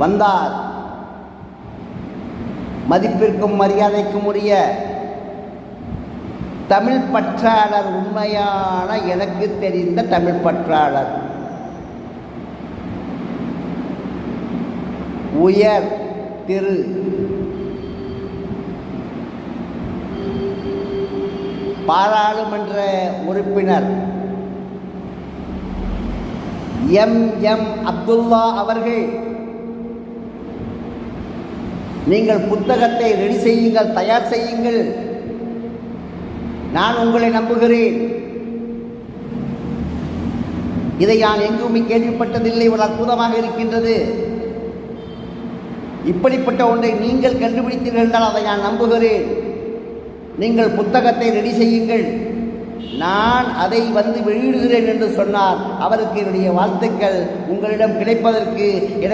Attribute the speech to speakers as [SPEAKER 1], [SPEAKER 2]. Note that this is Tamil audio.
[SPEAKER 1] வந்தார். மதிப்பிற்கும் மரியாதைக்கும் உரிய தமிழ் பற்றாளர், உண்மையான எனக்கு தெரிந்த தமிழ் பற்றாளர், உயர் திரு பாராளுமன்ற உறுப்பினர் எம் அப்துல்லா அவர்கள், நீங்கள் புத்தகத்தை ரெடி செய்யுங்கள், தயார் செய்யுங்கள், நான் உங்களை நம்புகிறேன். இதை நான் எங்குமே கேள்விப்பட்டதில்லை, ஒரு அற்புதமாக இருக்கின்றது. இப்படிப்பட்ட ஒன்றை நீங்கள் கண்டுபிடித்தீர்கள் என்றால் அதை நான் நம்புகிறேன். நீங்கள் புத்தகத்தை ரெடி செய்யுங்கள், நான் அதை வெளியிடுகிறேன் என்று சொன்னார். அவருக்கு என்னுடைய வாழ்த்துக்கள். உங்களிடம் கிடைப்பதற்கு